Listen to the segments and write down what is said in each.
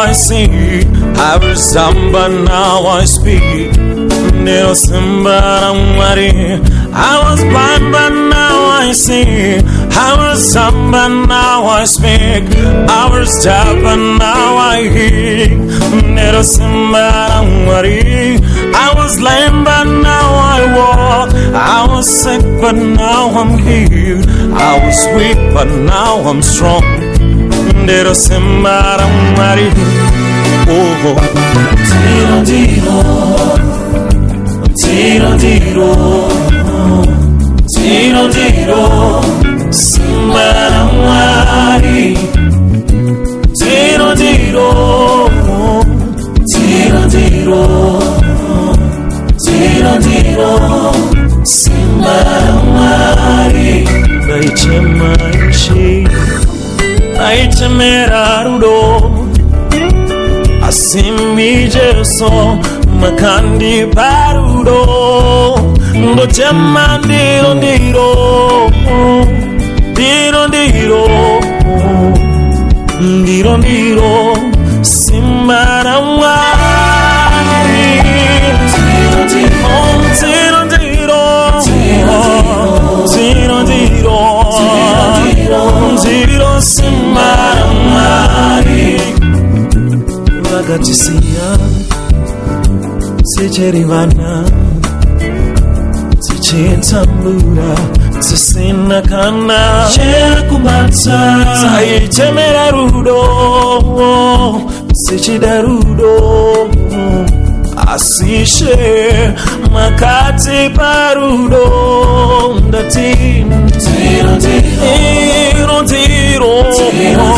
I see. I was dumb, but now I speak. Nero Simba Mari. I was blind, but now I see. I was dumb, but now I speak. I was deaf, but now I hear. Nero Simba Mari. I was lame, but now I walk. I was sick, but now I'm healed. I was weak, but now I'm strong. Nero Simba Mari. Oh, Tiro, tiro, tiro, tiro, tiro, tiro, Simba Mari. Tiro, tiro, tiro, tiro, tiro, tiro, Simba Mari. Naiche Naiche merarudo Asimi Jeso Makandi Parudo Ndotema ndiro ndiro Ndiro ndiro Ndiro ndiro Simba Mari. Tiro ndiro Tiro ndiro Tiro Simba Mari. Vagatisia Sicherivana Sichintambura Sisinakana Chekumatsa Saichemera rudo Sichidarudo Asishe Makati parudo Ndatin Tiro tiro Tiro Tiro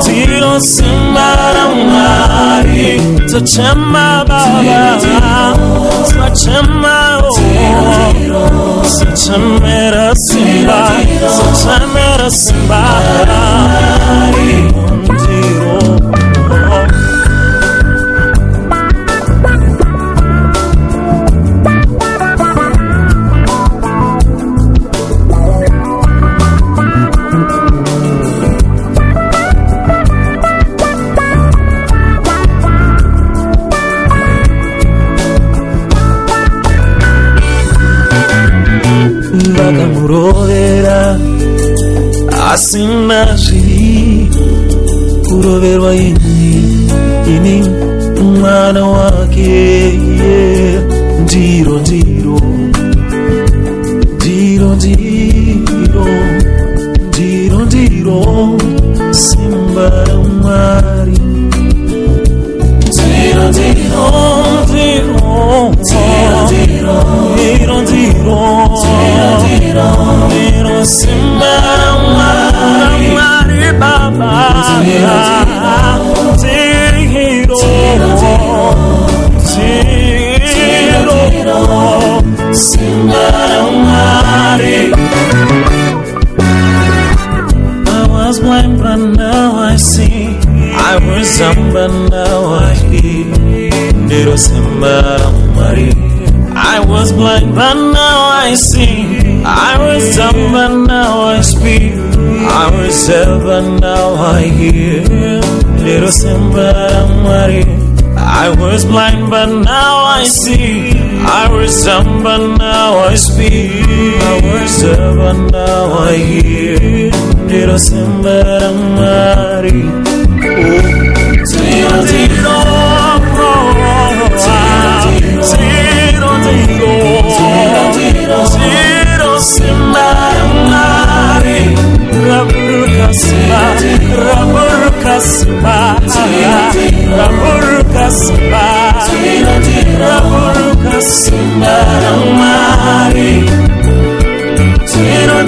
Tiro Simba Mari. Tachema baba Tachema Tachemera Simba Tachemera Simba Tiro. Murovera asina jiri kuroverwa ini mwana wake ndiro ndiro ndiro ndiro ndiro ndiro Simba Mari. Tiro tiro Tiro tiro Tiro tiro Tiro Simba Mari baba. Tiro Simba Mari. I was blind but now I see. I was dumb but now I hear. Nero Simba Mari. I was blind but now I see. I was dumb but now I speak. I was deaf but now I hear. Little Simba Mari. I was blind but now I see. I was dumb but now I speak. I was deaf but now I hear. Little Simba Mari. Tiro tiro Tiro Simba Mari. Raburuka Simba Raburuka Simba Raburuka Simba Raburuka Simba Mari. Tiro